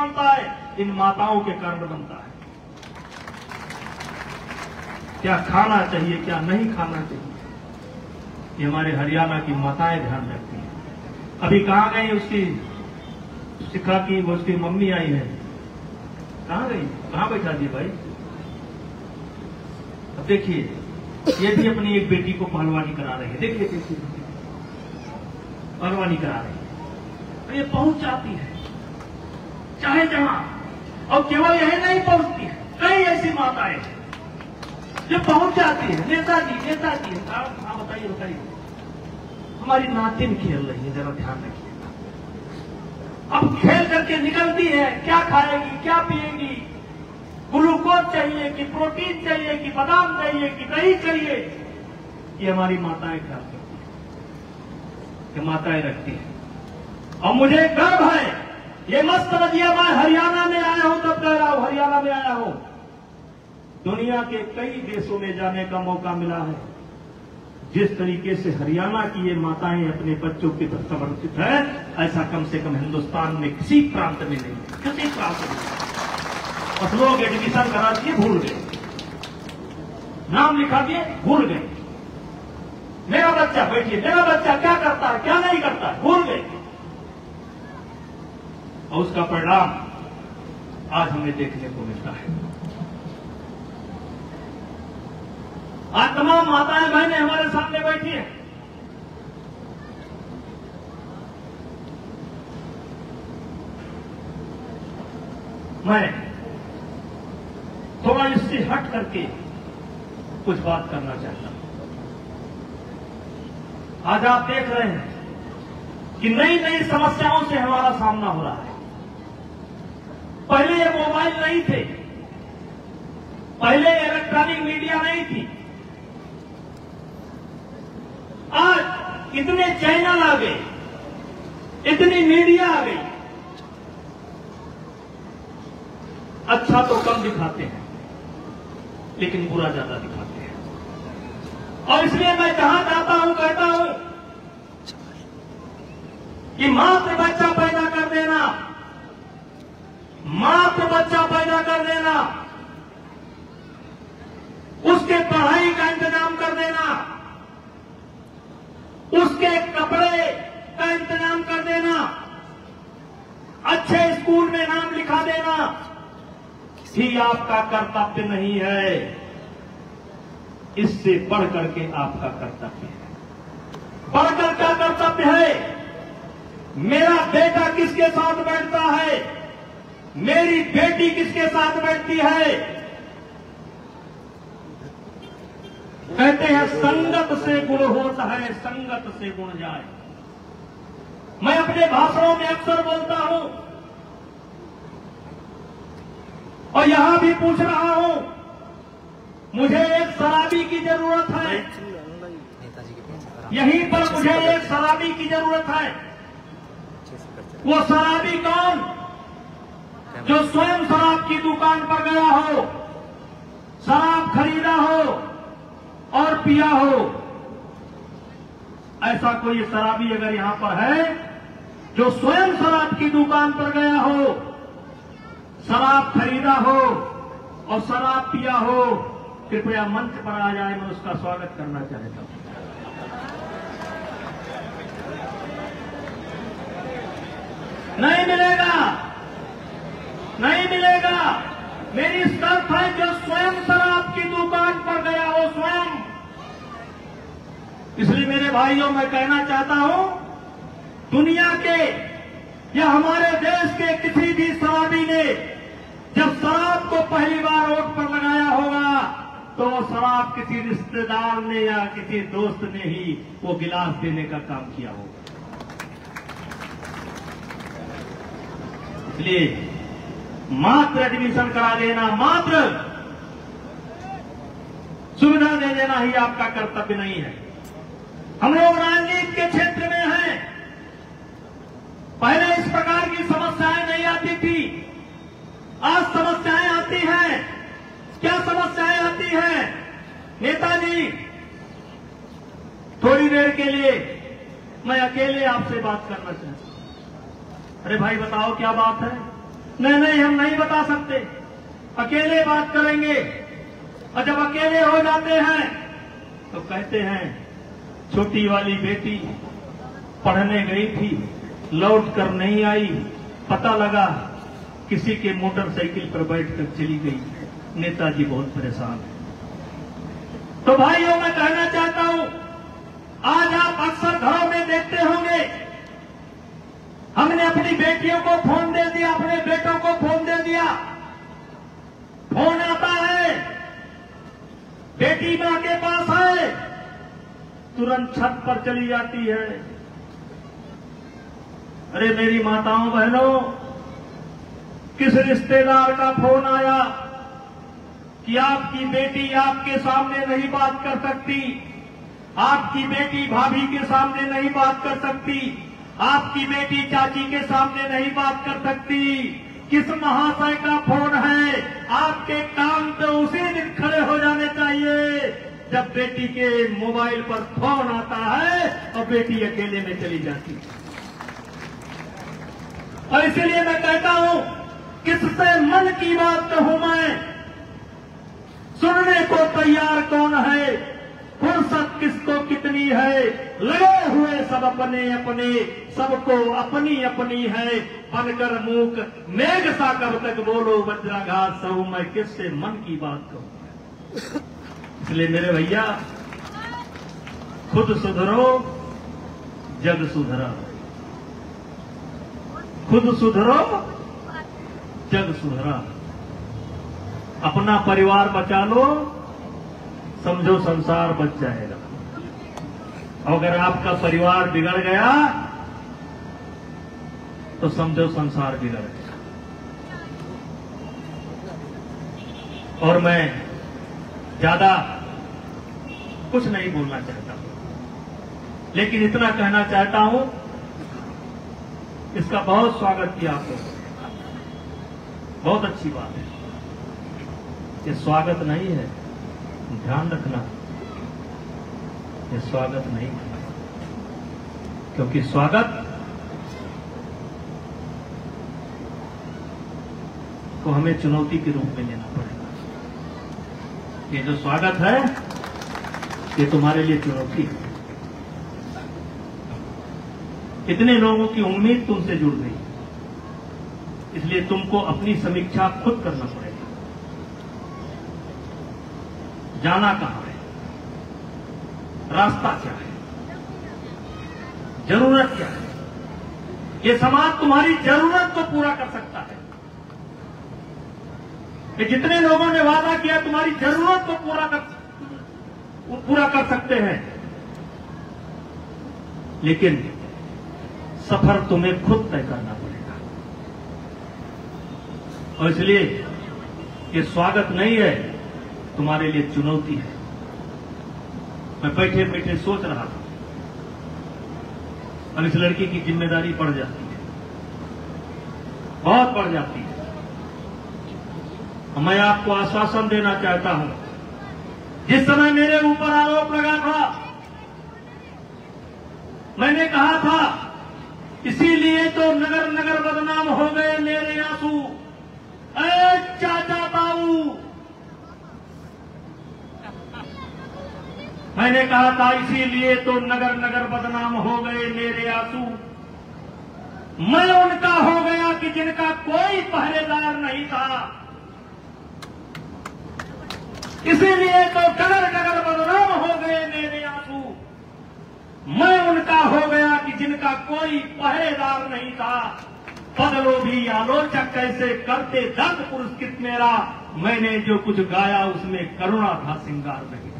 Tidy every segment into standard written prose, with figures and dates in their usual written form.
बनता है, इन माताओं के कारण बनता है। क्या खाना चाहिए, क्या नहीं खाना चाहिए, ये हमारे हरियाणा की माताएं ध्यान रखती हैं। अभी कहाँ गई उसकी शिखा की, वो उसकी मम्मी आई है, कहाँ गई, कहाँ बैठा दिए भाई। अब देखिए ये भी अपनी एक बेटी को पहलवानी करा रही है, देखिए देखिए पहलवानी करा रही है, तो ये पहुंच जाती है चाहे जहां। और केवल यही नहीं पहुंचती है, कई ऐसी माताएं जो पहुंच जाती है। नेताजी नेताजी हाँ बताइए बताइए, हमारी नातिन खेल रही है, जरा ध्यान रखिए। अब खेल करके निकलती है, क्या खाएगी, क्या पिएगी, ग्लूकोज चाहिए कि प्रोटीन चाहिए कि बादाम चाहिए कि दही चाहिए, ये हमारी माताएं ख्याल करती हैं, ये माताएं रखती हैं। और मुझे गर्व है, ये मत समझिए मैं हरियाणा में आया हूं तब कह रहा हूं, हरियाणा में आया हूं, दुनिया के कई देशों में जाने का मौका मिला है। जिस तरीके से हरियाणा की ये माताएं अपने बच्चों के प्रति समर्पित है, ऐसा कम से कम हिंदुस्तान में किसी प्रांत में नहीं, किसी प्रांत में नहीं। बस लोग एडमिशन करा दिए, भूल गए, नाम लिखा दिए, भूल गए। मेरा बच्चा, बैठिए, मेरा बच्चा क्या करता है क्या नहीं करता है, भूल गए। और उसका परिणाम आज हमें देखने को मिलता है। आज तमाम माताएं बहनें हमारे सामने बैठी हैं। मैं थोड़ा इससे हट करके कुछ बात करना चाहता हूं। आज आप देख रहे हैं कि नई नई समस्याओं से हमारा सामना हो रहा है। पहले ये मोबाइल नहीं थे, पहले इलेक्ट्रॉनिक मीडिया नहीं थी, आज इतने चैनल आ गए, इतनी मीडिया आ गई। अच्छा तो कम दिखाते हैं लेकिन बुरा ज्यादा दिखाते हैं। और इसलिए मैं जहां जाता हूं कहता हूं कि मात्र बच्चा पैदा कर देना, मात्र बच्चा पैदा कर देना, उसके पढ़ाई का इंतजाम कर देना, उसके कपड़े का इंतजाम कर देना, अच्छे स्कूल में नाम लिखा देना ही आपका कर्तव्य नहीं है। इससे बढ़कर के आपका कर्तव्य है। बढ़कर क्या कर्तव्य है? मेरा बेटा किसके साथ बैठता है, मेरी बेटी किसके साथ बैठती है। कहते हैं संगत से गुण होता है, संगत से गुण जाए। मैं अपने भाषणों में अक्सर बोलता हूं और यहां भी पूछ रहा हूं, मुझे एक शराबी की जरूरत है, यहीं पर मुझे एक शराबी की जरूरत है। वो शराबी कौन? जो स्वयं शराब की दुकान पर गया हो, शराब खरीदा हो और पिया हो। ऐसा कोई शराबी अगर यहां पर है जो स्वयं शराब की दुकान पर गया हो, शराब खरीदा हो और शराब पिया हो, कृपया मंच पर आ जाए, मैं उसका स्वागत करना चाहता हूं। नहीं मिलेगा, नहीं मिलेगा। मेरी शर्त है जो स्वयं शराब की दुकान पर गया हो, स्वयं। इसलिए मेरे भाइयों मैं कहना चाहता हूं, दुनिया के या हमारे देश के किसी भी शराबी ने जब शराब को पहली बार ओठ पर लगाया होगा तो वो शराब किसी रिश्तेदार ने या किसी दोस्त ने ही वो गिलास देने का काम किया होगा। इसलिए मात्र एडमिशन करा देना, मात्र सुविधा दे देना ही आपका कर्तव्य नहीं है। हम लोग राजनीति के क्षेत्र में हैं। पहले इस प्रकार की समस्याएं नहीं आती थी, आज समस्याएं आती हैं। क्या समस्याएं आती हैं? नेताजी, थोड़ी देर के लिए मैं अकेले आपसे बात करना चाहता हूं। अरे भाई बताओ क्या बात है? नहीं हम नहीं बता सकते, अकेले बात करेंगे। और जब अकेले हो जाते हैं तो कहते हैं छोटी वाली बेटी पढ़ने गई थी, लौट कर नहीं आई, पता लगा किसी के मोटरसाइकिल पर बैठकर चली गई, नेताजी बहुत परेशान है। तो भाइयों मैं कहना चाहता हूं, आज आप अक्सर घरों में देखते होंगे, हमने अपनी बेटियों को फोन दे दिया, अपने बेटों को फोन दे दिया, फोन आता है, बेटी मां के पास है, तुरंत छत पर चली जाती है। अरे मेरी माताओं बहनों, किस रिश्तेदार का फोन आया कि आपकी बेटी आपके सामने नहीं बात कर सकती, आपकी बेटी भाभी के सामने नहीं बात कर सकती, आपकी बेटी चाची के सामने नहीं बात कर सकती। किस महाशय का फोन है? आपके काम तो उसी दिन खड़े हो जाने चाहिए जब बेटी के मोबाइल पर फोन आता है और बेटी अकेले में चली जाती है। और इसीलिए मैं कहता हूं, किससे मन की बात कहूं मैं, सुनने को तैयार कौन है, फुर्सत किसको कितनी है, लगे हुए सब अपने अपने, सबको अपनी अपनी है, बनकर मूक मेघ सा कब तक बोलो वज्राघात सहू, मैं किससे मन की बात कहूं। इसलिए मेरे भैया, खुद सुधरो जग सुधरा, खुद सुधरो जग सुधरा। अपना परिवार बचा लो, समझो संसार बच जाएगा। अगर आपका परिवार बिगड़ गया तो समझो संसार बिगड़ गया। और मैं ज्यादा कुछ नहीं बोलना चाहता हूं, लेकिन इतना कहना चाहता हूं, इसका बहुत स्वागत किया आपने, बहुत अच्छी बात है। ये स्वागत नहीं है, ध्यान रखना, ये स्वागत नहीं है, क्योंकि स्वागत को हमें चुनौती के रूप में लेना पड़ेगा। ये जो स्वागत है ये तुम्हारे लिए चुनौती है। इतने लोगों की उम्मीद तुमसे जुड़ गई, इसलिए तुमको अपनी समीक्षा खुद करना पड़ेगा। जाना कहां है, रास्ता क्या है, जरूरत क्या है। ये समाज तुम्हारी जरूरत को पूरा कर सकता है। ये जितने लोगों ने वादा किया तुम्हारी जरूरत को पूरा कर सकते हैं, लेकिन सफर तुम्हें खुद तय करना पड़ेगा। और इसलिए ये स्वागत नहीं है, तुम्हारे लिए चुनौती है। मैं बैठे बैठे सोच रहा था, और इस लड़की की जिम्मेदारी बढ़ जाती है, बहुत बढ़ जाती है। और मैं आपको आश्वासन देना चाहता हूं, जिस समय मेरे ऊपर आरोप लगा था, मैंने कहा था इसीलिए तो नगर नगर बदनाम हो गए मेरे आंसू। अरे चाचा बाबू, मैंने कहा था इसीलिए तो नगर नगर बदनाम हो गए मेरे आंसू। मैं उनका हो गया कि जिनका कोई पहरेदार नहीं था, इसीलिए तो डगर डगर बदनाम हो गए मेरे आंसू। मैं उनका हो गया कि जिनका कोई पहरेदार नहीं था। बदलो भी आलोचक कैसे करते दर्द पुरस्कृत मेरा, मैंने जो कुछ गाया उसमें करुणा था, श्रृंगार नहीं था।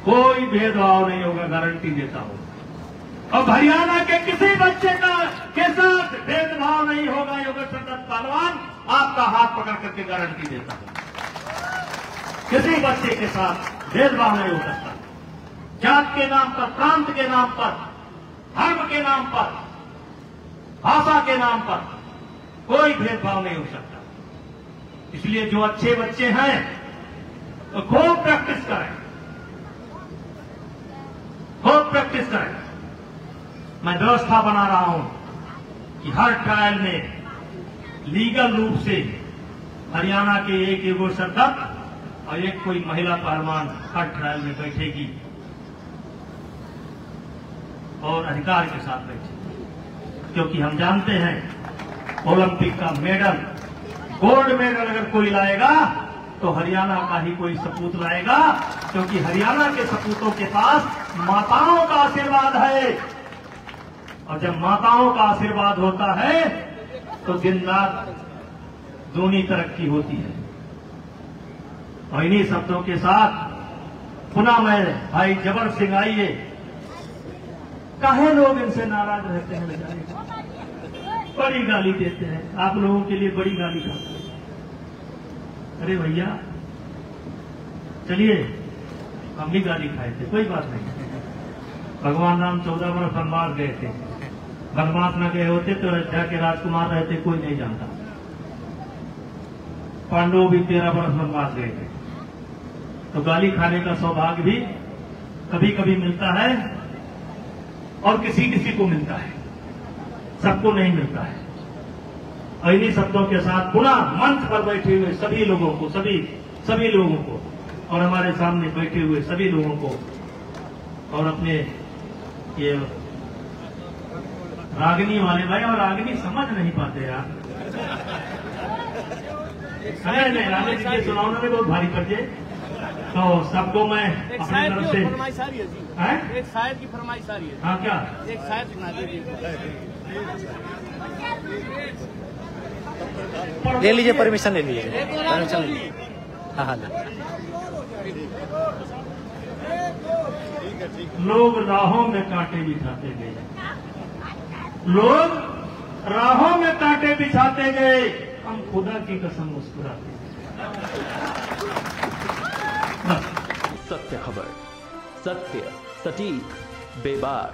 कोई भेदभाव नहीं होगा, गारंटी देता हूं। और हरियाणा के किसी बच्चे के साथ भेदभाव नहीं होगा। योगेश्वर दत्त पहलवान आपका हाथ पकड़ करके गारंटी देता हूं, किसी बच्चे के साथ भेदभाव नहीं हो सकता। जात के नाम पर, प्रांत के नाम पर, धर्म के नाम पर, भाषा के नाम पर कोई भेदभाव नहीं हो सकता। इसलिए जो अच्छे बच्चे हैं तो खूब प्रैक्टिस करें, खूब प्रैक्टिस करें। मैं व्यवस्था बना रहा हूं कि हर ट्रायल में लीगल रूप से हरियाणा के एक एगो सरदक और एक कोई महिला पहलवान हर ट्रायल में बैठेगी और अधिकार के साथ बैठेगी, क्योंकि हम जानते हैं ओलंपिक का मेडल, गोल्ड मेडल अगर कोई लाएगा तो हरियाणा का ही कोई सपूत लाएगा, क्योंकि हरियाणा के सपूतों के पास माताओं का आशीर्वाद है, और जब माताओं का आशीर्वाद होता है तो दिन रात दूनी तरक्की होती है। और इन्हीं शब्दों के साथ पुनः मैं भाई जबर सिंह, आइए, काहे लोग इनसे नाराज रहते हैं, बेचारे बड़ी गाली देते हैं, आप लोगों के लिए बड़ी गाली खाते हैं। अरे भैया चलिए, हम भी गाली खाए थे, कोई बात नहीं। भगवान राम 14 वर्ष वनवास गए थे, वनवास न गए होते तो अयोध्या के राजकुमार रहते कोई नहीं जानता। पांडव भी 13 वर्ष वनवास गए थे। तो गाली खाने का सौभाग्य भी कभी कभी मिलता है और किसी किसी को मिलता है, सबको नहीं मिलता है। और इन्हीं शब्दों के साथ पुनः मंच पर बैठे हुए सभी लोगों को, सभी लोगों को, और हमारे सामने बैठे हुए सभी लोगों को, और अपने ये रागिनी वाले भाई, और रागिनी समझ नहीं पाते यार, नहीं रागिनी के सुनाओ में बहुत भारी पड़ते, तो सबको मैं अपनी तरफ से फरमाइश आ रही है जी, एक शायर की फरमाइश आ रही है। हाँ, क्या एक शायर सुना दीजिए। ले लीजिए, परमिशन ले लीजिए, परमिशन ले लीजिए। हाँ हाँ, लोग राहों में कांटे बिछाते गए, लोग राहों में कांटे बिछाते गए, हम खुदा की कसम मुस्कुराते गए। सत्य खबर, सत्य, सटीक, बेबाक।